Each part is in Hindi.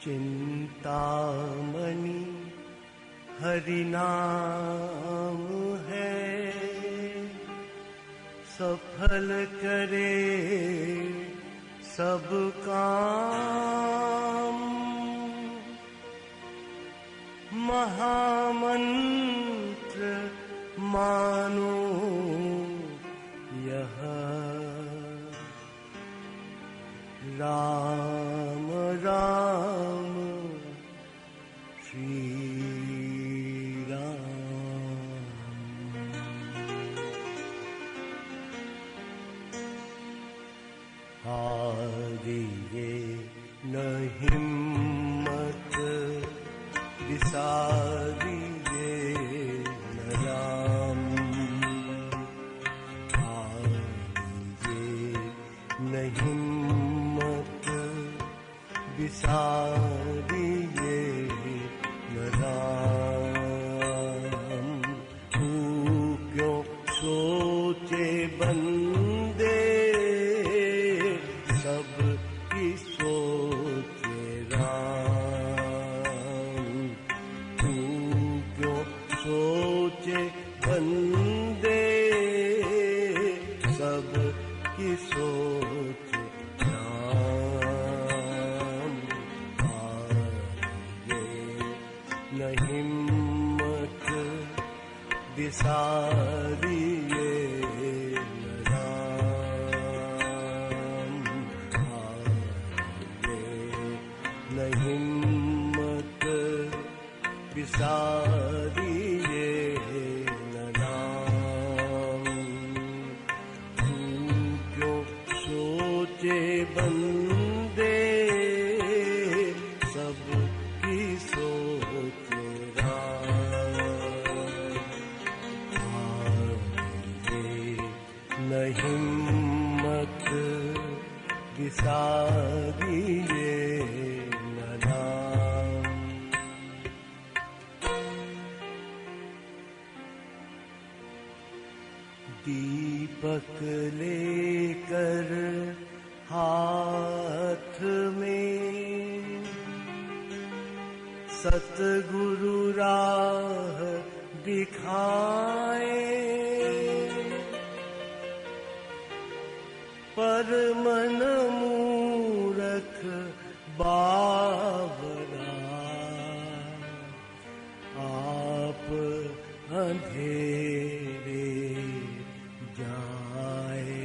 चिंतामणि हरि नाम है, सफल करे सब काम। महामंत्र मानो यह, राम राम श्री राम। हारिए न हिम्मत विसारिए न राम। हारिए न हिम्मत विसारिए न राम। तू क्यों सोचे बंदे सब की सोचे राम। तू क्यों सोचे बंदे सब की सोचे राम। न हिम्मत विसारिए न राम। न हिम्मत विसारिए न राम। तू क्यों सोचे बंदे सब की सोचे न हिम्मत विसारिए न राम। दीपक लेकर हाथ में सतगुरु राह दिखाए। पर मन मूरख बावरा आप अंधेरे जाए।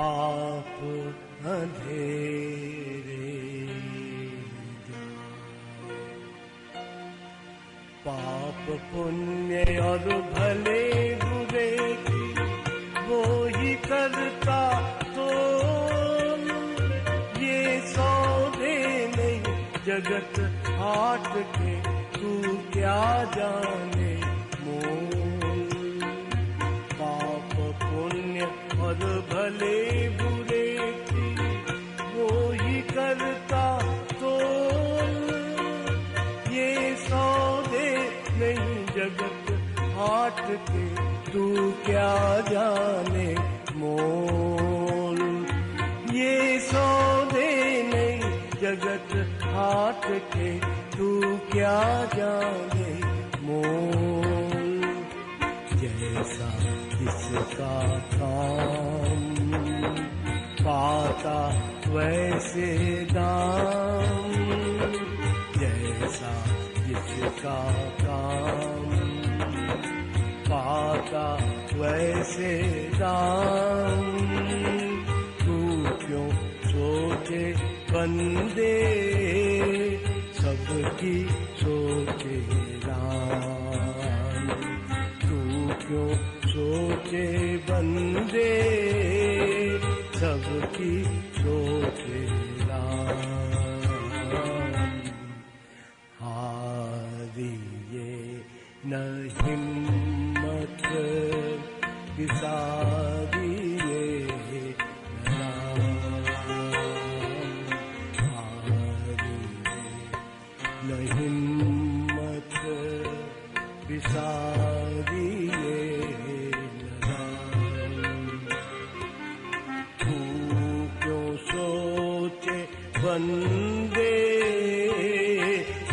आप अंधेरे जाए। पाप पुण्य और भले बुरे वो ही करता तो ये सौदे नहीं जगत हाट के। तू क्या जाने मोल। पाप पुण्य और भले बुरे की वो ही करता तो ये सौदे नहीं जगत हाट के। तू क्या जाने मोल। ये सौदे नहीं जगत हाट के। तू क्या जाने मोल। जैसा जिसका काम पाता वैसे दाम। जैसा जिसका काम पाता वैसे दाम। तू क्यों सोचे बंदे सबकी सोचे राम। तू क्यों सोचे बंदे सबकी सोचे राम। हारिए न हिम्मत विसारिए न राम। हारिए न हिम्मत विसारिए न राम। तू क्यों सोचे बंदे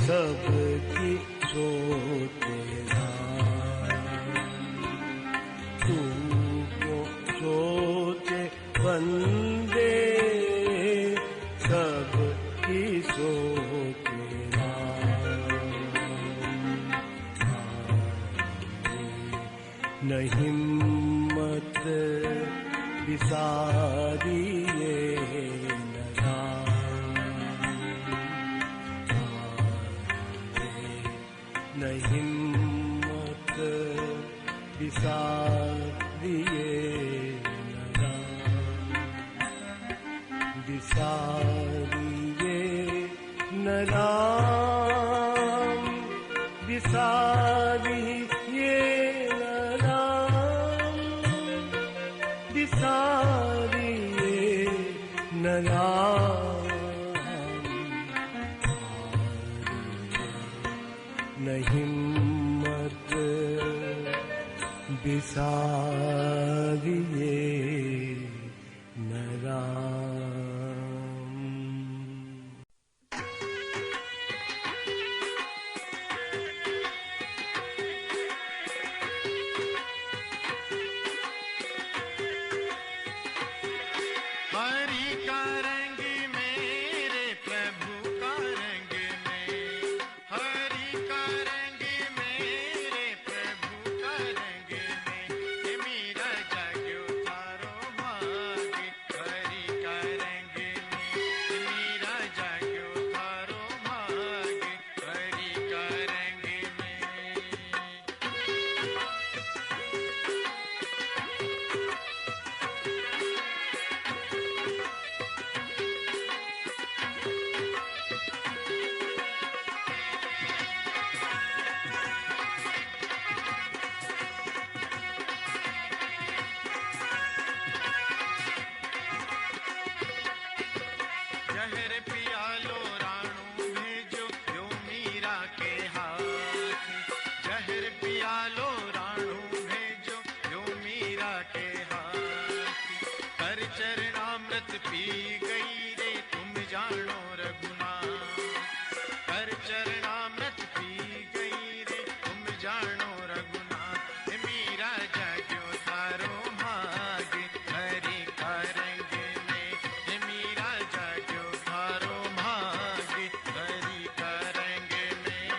सबकी सोचेगा। तू को सोचे बंदे सबकी सोचेगा। न हिम्मत विसारिए न हिम्मत विसारिए विसारिए न राम विसारिए न राम विसारिए न राम न हिम्मत विसारिए न राम। हरि का रंग मेरे प्रभु का रंग में, हरि का रंग मेरे प्रभु का रंग में, ये मेरा जाग्यो थारो भाग। हरि का रंग में, ये मेरा जाग्यो थारो भाग। हरि का रंग में। जहर पियालो राणू भेजो यो मीरा के हाथ। जहर पियालो राणू भेजो यो मीरा के हाथ। कर चरणामृत पी गई रे तुम जानो रघुनाथ। कर चरणामृत पी गई रे तुम जानो रघुनाथ। हे मीरा जाग्यो थारो भाग। हरि का रंग में, हे मीरा जाग्यो थारो भाग। हरि का रंग में।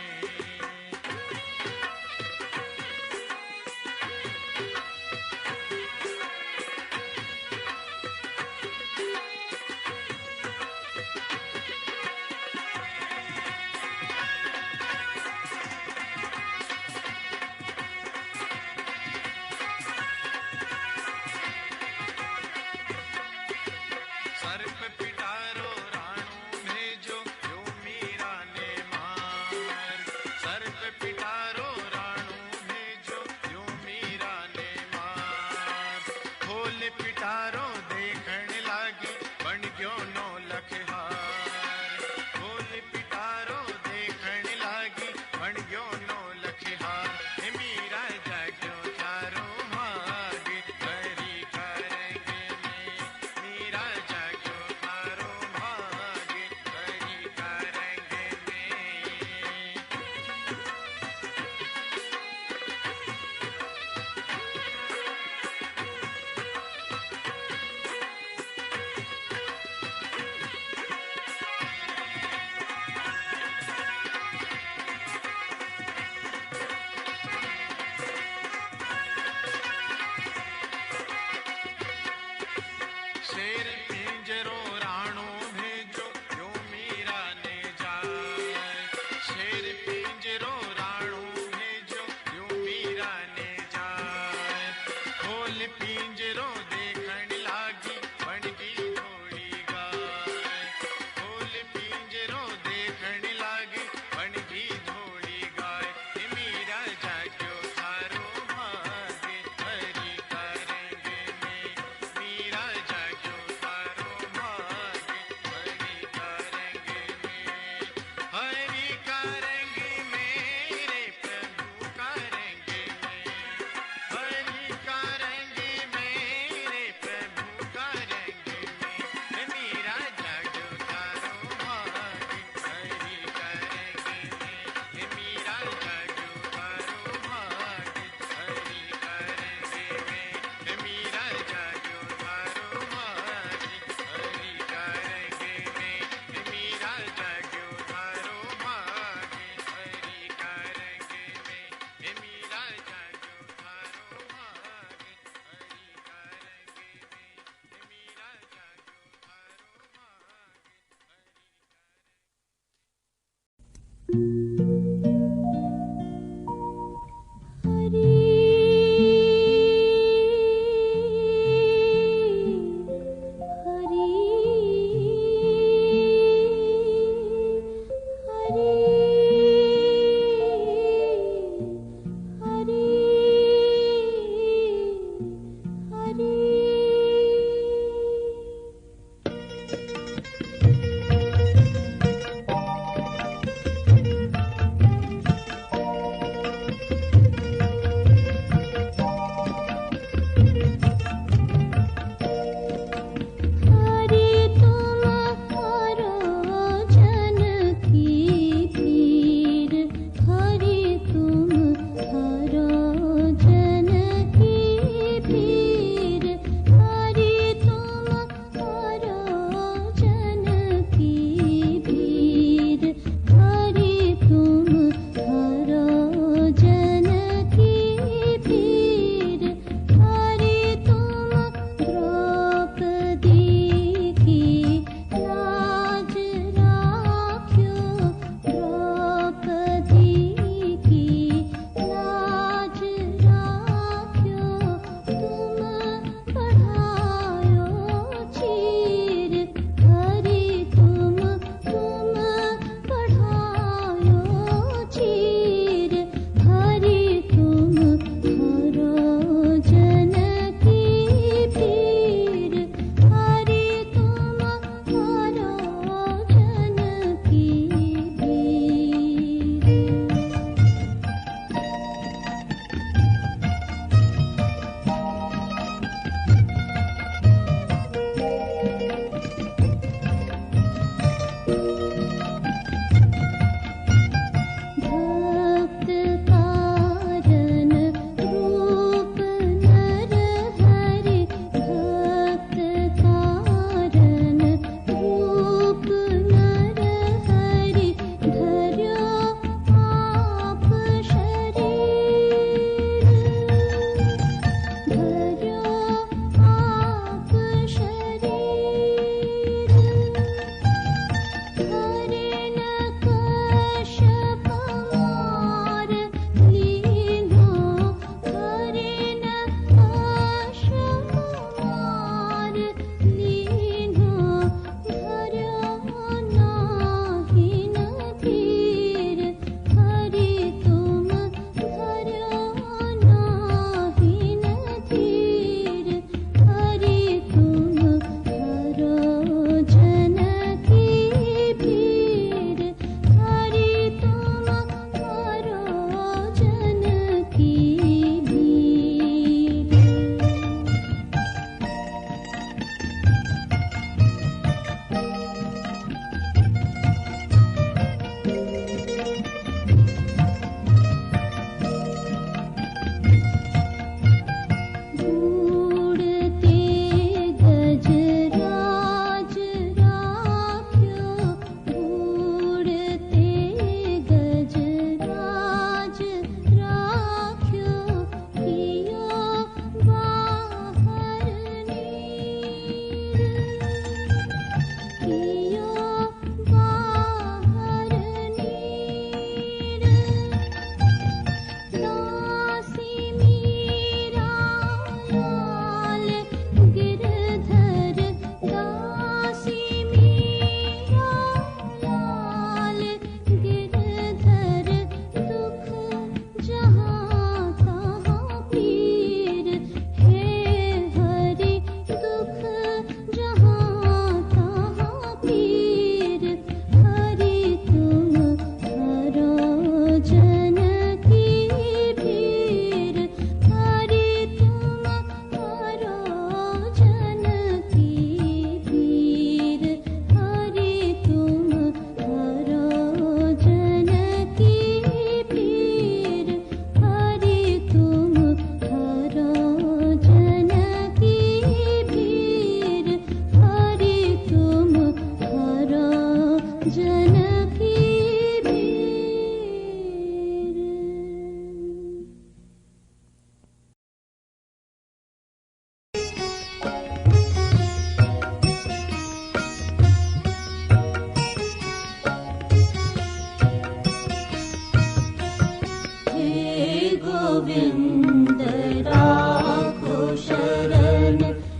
गोविंद राखो शरण,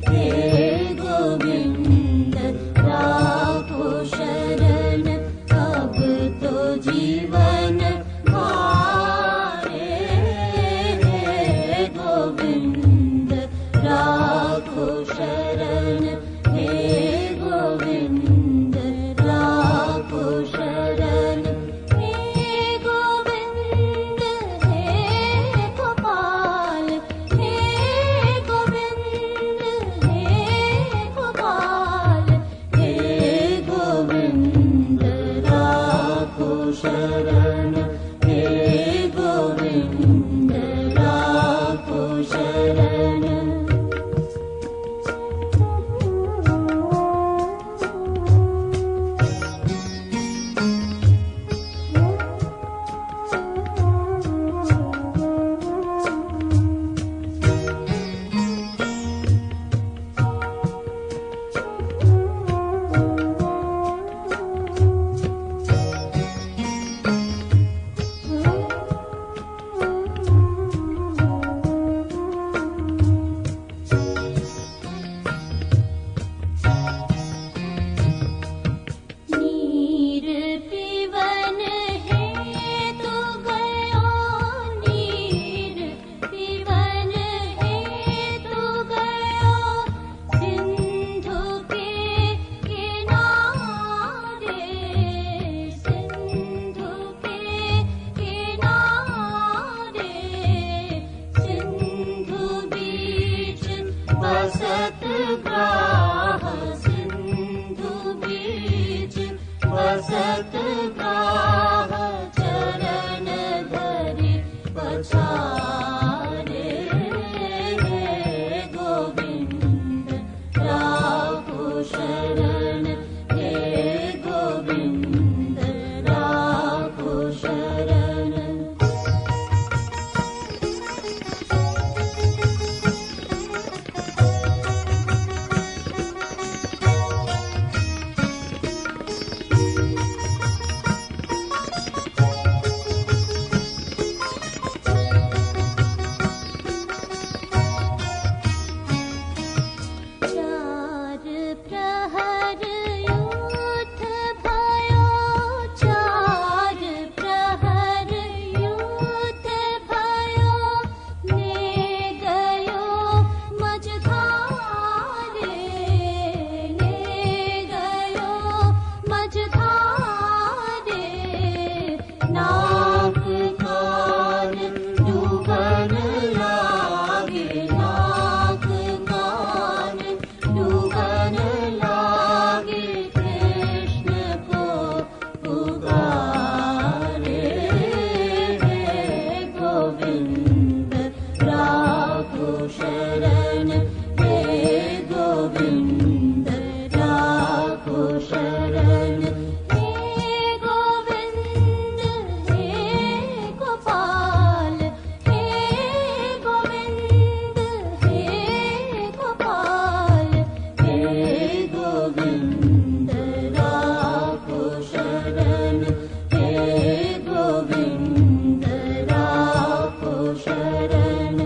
हे गोविंद राखो शरण, अब तो जीवन हारे, हे गोविंद राखो शरण, हे गोविंद राखो शरण, हे गोविंद हे गोपाल, हे गोविंद हे गोपाल, हे गोविंद राखो शरण, हे गोविंद राखो शरण। नीर पीवन है तो गयो, नीर पीवन है तो गयो, सिंधु के किनारे, सिंधु के किनारे, सिंधु बीच बसत ग्राह, सिंधु बीच बसत ग्राह, चरण धरि पछारे, हे गोविंद राखो शरण, हे गोविंद राखो शरण। चार प्रहर यूथ भयो, चार प्रहर यूथ भयो, ने गयो मझधारे, ने गयो मझधारे, नाक कान डूबन लागे, नाक कान डूबन लागे, कृष्ण को पुकारे, हे गोविंद राखो शरण, हे गोविंद राखो शरण, हे गोविंद हे गोपाल, हे गोविंद हे गोपाल, हे गोविंद राखो शरण, हे गोविंद राखो शरण।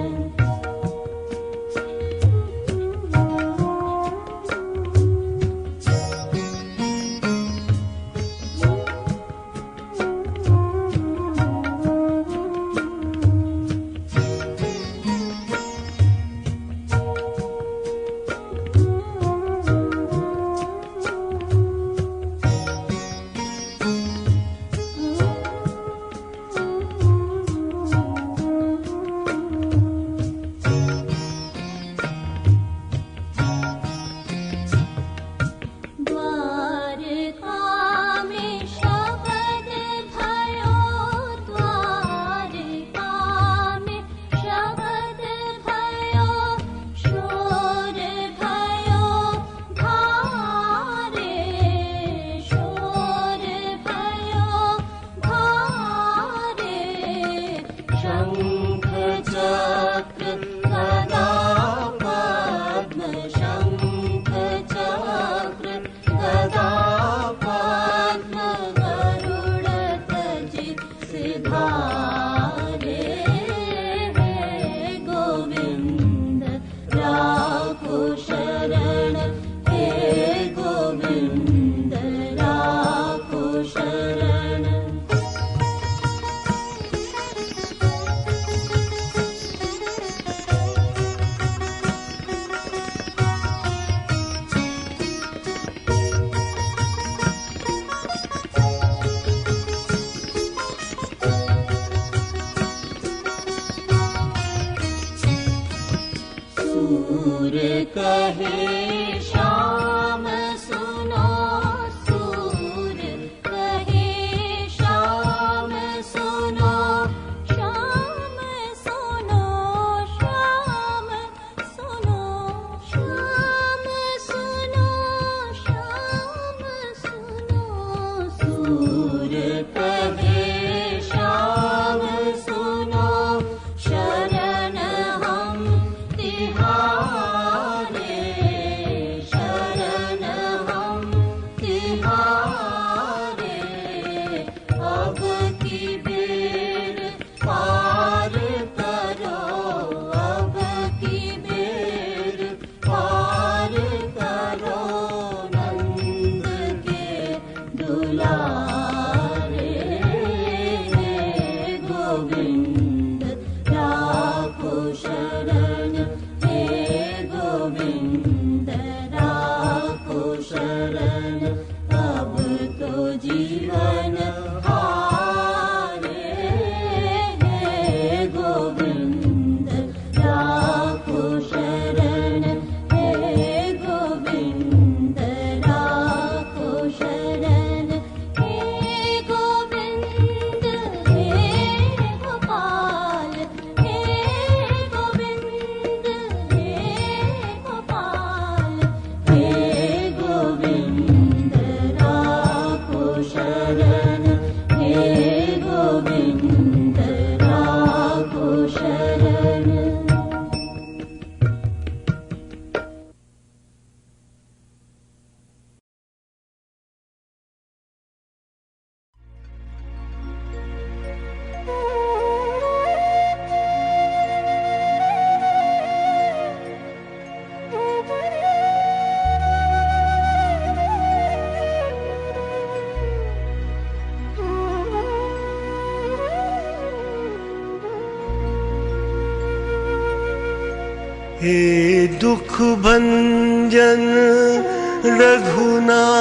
सिधारे कहे श्याम सुनो, सूर कहे श्याम सुनो, श्याम सुनो, श्याम सुनो, श्याम सुनो, श्याम सुनो, सूर कहे श्याम सुनो, शरण हम तिहारे, शरण हम तिहारे, अब की बेर पार करो, अब की बेर पार करो, नंद के दुलारे, गोविंद राखो शरण, हे गोविंद राखो शरण, अब तो जीवन हारे, हे गोविंद राखो शरण, हे गोविंद राखो शरण, हे गोविंद, हे गोपाल, हे गोविंद, हे गोपाल, हे गोविंद राखो शरण, हे गोविंद राखो शरण। हे दुख भंजन रघुनाथ,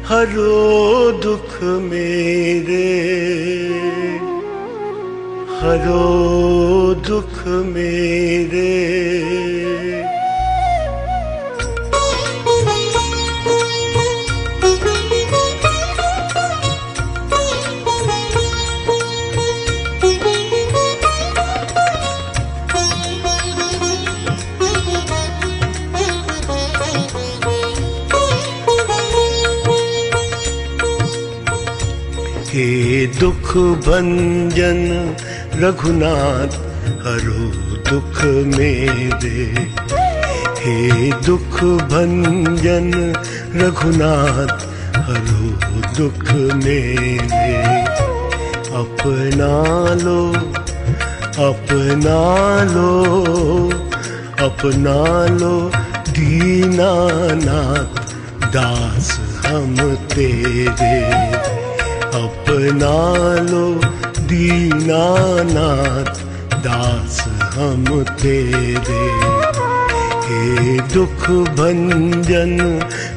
हरो दुख मेरे, हरो दुख मेरे। हे दुख भंजन रघुनाथ, हरो दुख मेरे, हे दुख भंजन रघुनाथ, हरो दुख मेरे। अपना लो, अपना लो, अपना लो दीनानाथ, दास हम तेरे। अपना लो दीनानाथ, दास हम तेरे। हे दुख भंजन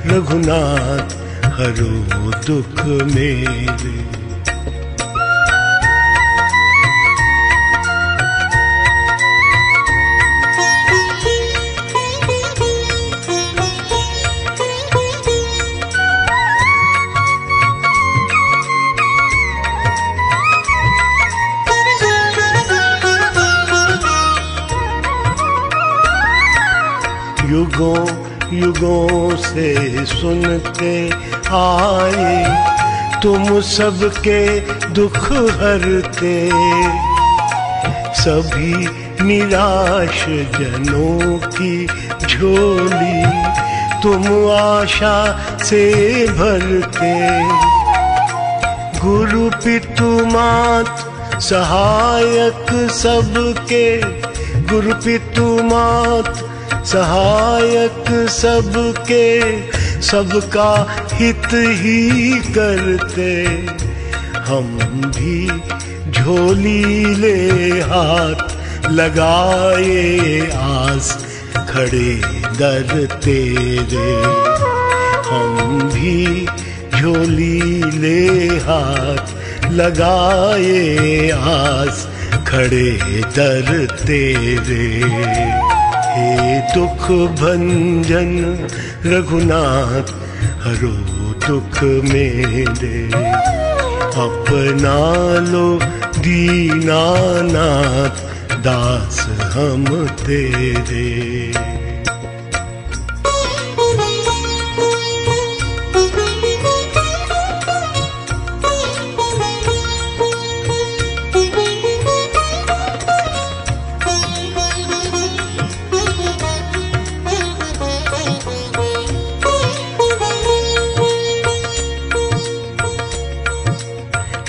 रघुनाथ, हरो दुख मेरे। युगों युगों से सुनते आए, तुम सबके दुख हरते। सभी निराश जनों की झोली तुम आशा से भरते। गुरु पितु मात सहायक सबके, गुरु पितु मात सहायक सबके, सबका हित ही करते। हम भी झोली ले हाथ लगाए, आस खड़े दर तेरे। हम भी झोली ले हाथ लगाए, आस खड़े दर तेरे। हे दुख भंजन रघुनाथ हरो दुख मेरे, अपना लो दीनानाथ दास हम तेरे।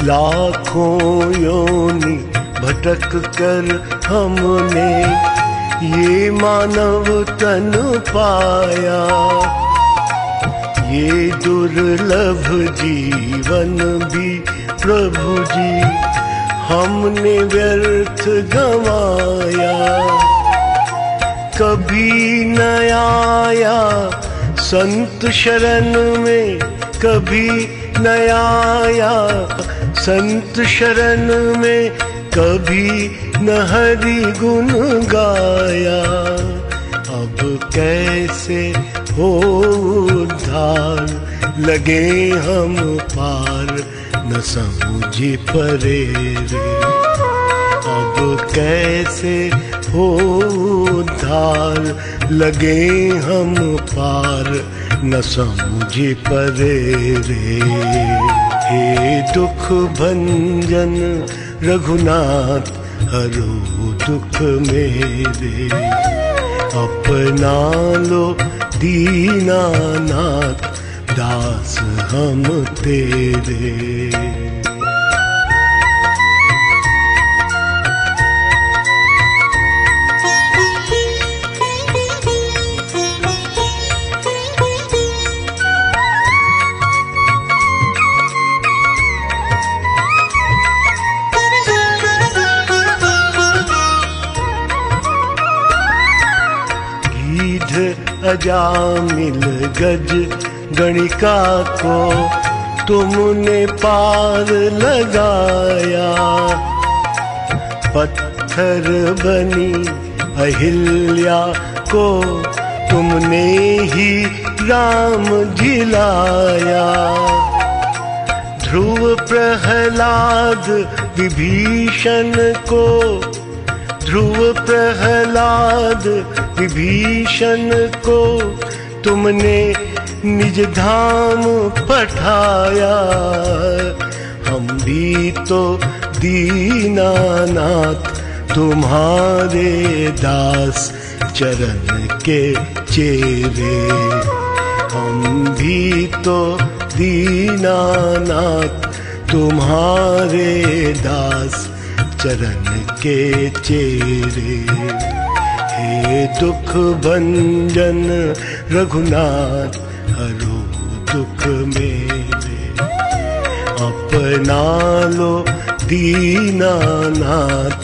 लाखों योनि भटक कर हमने ये मानव तन पाया, ये दुर्लभ जीवन भी प्रभु जी हमने व्यर्थ गंवाया। कभी न आया संत शरण में, कभी न आया संत शरण में, कभी न हरि गुण गाया। अब कैसे हो उद्धार, लगे हम पार न समझी परे रे। अब कैसे हो उद्धार, लगे हम पार न समझी परे रे। हे दुख भंजन रघुनाथ हरो दुख मेरे, अपना लो दीनानाथ दास हम तेरे। अजामिल गज गणिका को तुमने पार लगाया, पत्थर बनी अहिल्या को तुमने ही राम जिलाया। ध्रुव प्रहलाद विभीषण को, ध्रुव प्रहलाद विभीषण को तुमने निज धाम पठाया। हम भी तो दीनानाथ तुम्हारे दास चरण के चेरे, हम भी तो दीनानाथ तुम्हारे दास चरण के चेरे। हे दुख भंजन रघुनाथ हरो दुख मेरे, अपना लो दीनानाथ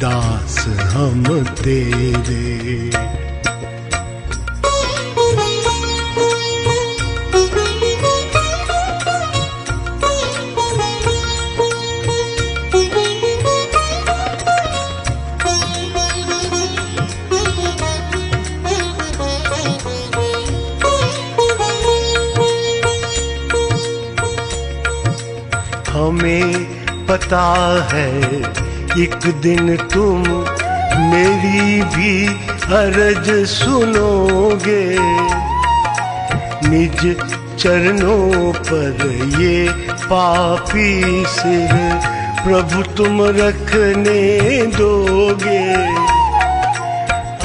दास हम तेरे। हमें पता है एक दिन तुम मेरी भी अर्ज सुनोगे, निज चरणों पर ये पापी सिर प्रभु तुम रखने दोगे।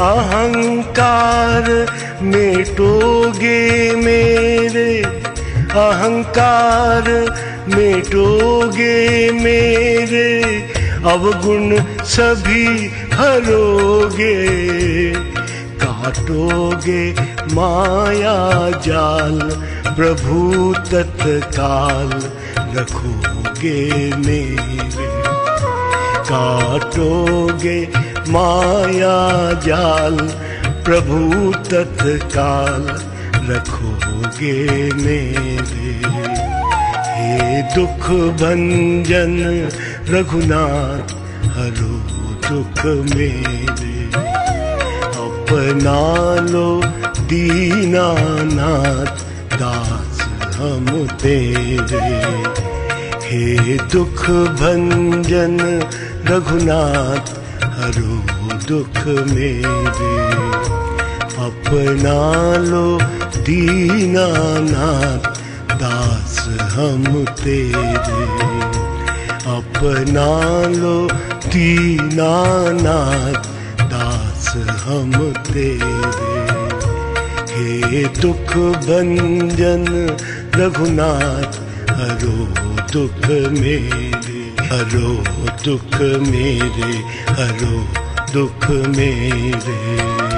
अहंकार मिटोगे मेरे, अहंकार मिटोगे मेरे, अवगुण सभी हरोगे। काटोगे माया जाल प्रभु तत्काल रखोगे मेरे। काटोगे माया जाल प्रभु तत्काल रखोगे मेरे। हे दुख भंजन रघुनाथ हरो दुख मेरे, अपना लो दीनानाथ दास हम तेरे। हे दुख भंजन रघुनाथ हरो दुख मेरे। अपना लो दीनानाथ दास हम तेरे। अपना लो दीनानाथ दास हम तेरे। हे दुख भंजन रघुनाथ हरो दुख मेरे। हरो दुख मेरे, हरो दुख मेरे।